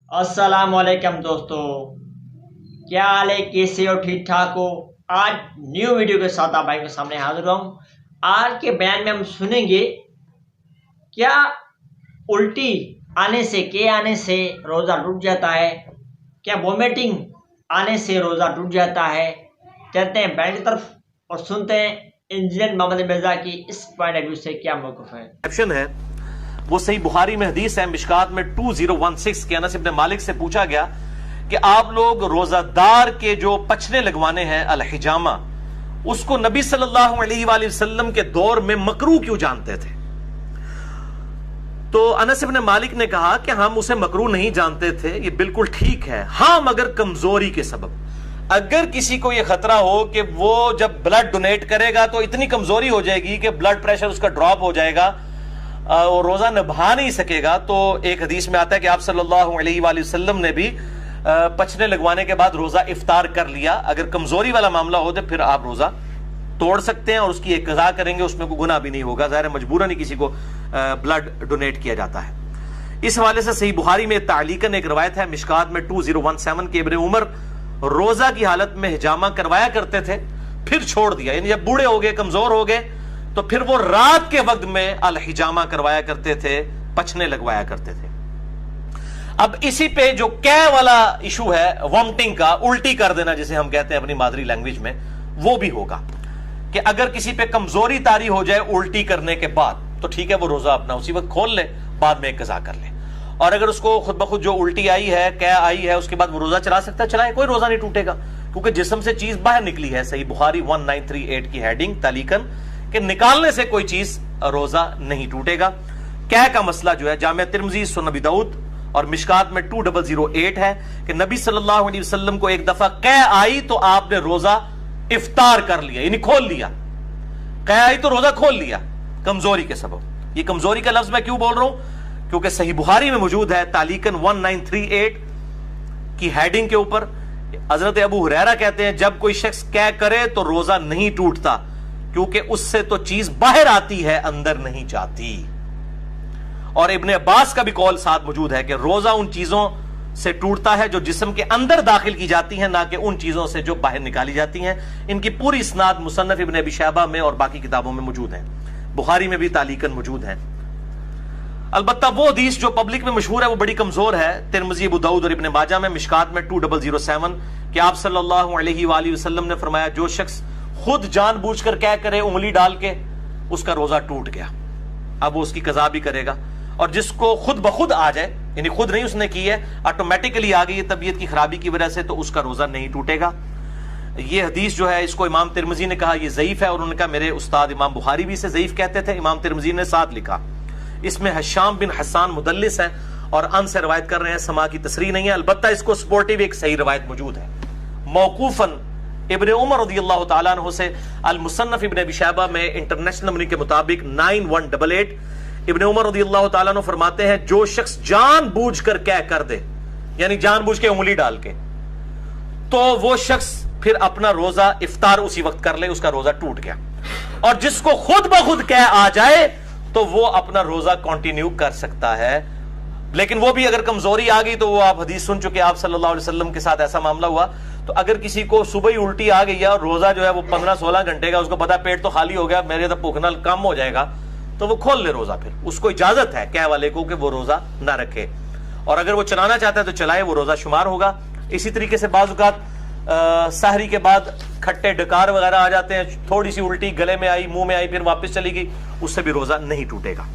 अस्सलाम वालेकुम दोस्तों, क्या हाल है? कैसे हो? ठीक ठाक हो? आज न्यू वीडियो के साथ आप भाई के सामने हाजिर हूँ। आज के बयान में हम सुनेंगे क्या उल्टी आने से रोज़ा टूट जाता है, क्या वोमिटिंग आने से रोज़ा टूट जाता है। चलते हैं बयान की तरफ और सुनते हैं इंजीनियर मोहम्मद मिर्जा की इस पॉइंट ऑफ व्यू से क्या मौक़िफ़ है। वो सही बुखारी में हदीस है, मिशकात में 2016 के अनस इब्न मालिक से पूछा गया कि आप लोग रोजादार के जो पचने लगवाने हैं अल-हिजामा, उसको नबी सल्लल्लाहु अलैहि वसल्लम के दौर में मकरूह क्यों जानते थे? तो अनस इब्न मालिक ने कहा कि हम उसे मकरूह नहीं जानते थे, ये बिल्कुल ठीक है, हाँ मगर कमजोरी के सबब। अगर किसी को यह खतरा हो कि वो जब ब्लड डोनेट करेगा तो इतनी कमजोरी हो जाएगी कि ब्लड प्रेशर उसका ड्रॉप हो जाएगा और रोजा निभा नहीं सकेगा, तो एक हदीस में आता है कि आप सल्लल्लाहु अलैहि वसल्लम ने भी पचने लगवाने के बाद रोजा इफ्तार कर लिया। अगर कमजोरी वाला मामला हो तो फिर आप रोजा तोड़ सकते हैं और उसकी एक कज़ा करेंगे, उसमें कोई गुनाह भी नहीं होगा। ज़ाहिर मजबूरन ही किसी को ब्लड डोनेट किया जाता है। इस हवाले से सही बुखारी में तालीकन एक रवायत है, मिशकात में 2017 के इब्न उमर रोजा की हालत में हिजामा करवाया करते थे, फिर छोड़ दिया। यानी जब बूढ़े हो गए, कमजोर हो गए, तो फिर वो रात के वक्त में अल हिजामा करवाया करते थे, पचने लगवाया करते थे। अब इसी पे जो कै वाला इशू है, वॉमिटिंग का, उल्टी कर देना जिसे हम कहते हैं अपनी मादरी लैंग्वेज में, वो भी होगा कि अगर किसी पे कमजोरी तारी हो जाए उल्टी करने के बाद तो ठीक है, वो रोजा अपना उसी वक्त खोल ले, बाद में एक कज़ा कर ले। और अगर उसको खुद ब खुद जो उल्टी आई है, कै आई है, उसके बाद वो रोजा चला सकता है, चलाए, कोई रोजा नहीं टूटेगा, क्योंकि जिस्म से चीज बाहर निकली है। सही बुखारी 1938 की हेडिंग तालीकन कि निकालने से कोई चीज रोजा नहीं टूटेगा। कै का मसला जो है जामिया तिर्मिज़ी, सुनन अबी दाऊद और मिशकात में 2008 है कि नबी सल्लल्लाहु अलैहि वसल्लम को एक दफा कै आई तो आपने रोजा इफ्तार कर लिया, यानी खोल लिया। कै आई तो रोजा खोल लिया कमजोरी के सबब। ये कमजोरी का लफ्ज मैं क्यों बोल रहा हूं? क्योंकि सही बुखारी में मौजूद है तालीकन 1938 की हेडिंग के ऊपर हजरत अबू हुरैरा कहते हैं जब कोई शख्स कै करे तो रोजा नहीं टूटता, क्योंकि उससे तो चीज बाहर आती है, अंदर नहीं जाती। और इब्ने अब्बास का भी कौल साथ मौजूद है कि रोजा उन चीजों से टूटता है जो जिस्म के अंदर दाखिल की जाती हैं, ना कि उन चीजों से जो बाहर निकाली जाती हैं। इनकी पूरी इस्नाद मुसन्नफ इब्ने अबी शैबा में और बाकी किताबों में मौजूद है, बुखारी में भी तालीकन मौजूद है। अलबत्ता वो हदीस जो पब्लिक में मशहूर है वो बड़ी कमजोर है। तिर्मिज़ी, अबू दाऊद और इब्ने माजा में मिशकात में 2007 कि आप सल्लल्लाहु अलैहि वसल्लम ने फरमाया जो शख्स खुद जानबूझकर क्या करे, उंगली डाल के, उसका रोजा टूट गया, अब वो उसकी कज़ा भी करेगा। और जिसको खुद ब खुद आ जाए, यानी खुद नहीं उसने की है, ऑटोमेटिकली आ गई है तबीयत की खराबी की वजह से, तो उसका रोजा नहीं टूटेगा। ये हदीस जो है इसको इमाम तिर्मिज़ी ने कहा ये ज़ईफ है, और उन्होंने कहा मेरे उस्ताद इमाम बुखारी भी इसे ज़ईफ कहते थे। इमाम तिर्मिज़ी ने साथ लिखा इसमें हश्शाम बिन हसान मुदल्लिस है और अन से रवायत कर रहे हैं, समा की तसरीह नहीं है। अलबत्ता इसको सपोर्टिव एक सही रवायत मौजूद है मौकूफन इब्ने उमर रज़ियल्लाहु तआला अन्हु से। अल मुसन्नफ इब्ने अबी शैबा में इंटरनेशनल नंबर के मुताबिक 9188 इब्ने उमर रज़ियल्लाहु तआला अन्हु फरमाते हैं जो शख्स जानबूझकर क्या कर दे, यानी जानबूझ के उंगली डाल के, तो वो शख्स फिर अपना रोजा इफ्तार उसी वक्त कर ले, उसका रोजा टूट गया। और जिसको खुद ब खुद क्या आ जाए तो वो अपना रोजा कंटिन्यू कर सकता है। लेकिन वो भी अगर कमजोरी आ गई तो वो आप हदीस सुन चुके, आप सल्लल्लाहु अलैहि वसल्लम के साथ ऐसा मामला हुआ। तो अगर किसी को सुबह ही उल्टी आ गई है और रोजा जो है वो 15-16 घंटे का, उसको पता पेट तो खाली हो गया, मेरे तो भूखना कम हो जाएगा, तो वो खोल ले रोजा। फिर उसको इजाजत है क्या वाले को कि वो रोजा ना रखे, और अगर वो चलाना चाहता है तो चलाए, वो रोजा शुमार होगा। इसी तरीके से बाज़ औक़ात सहरी के बाद खट्टे डकार वगैरह आ जाते हैं, थोड़ी सी उल्टी गले में आई, मुंह में आई, फिर वापस चली गई, उससे भी रोजा नहीं टूटेगा।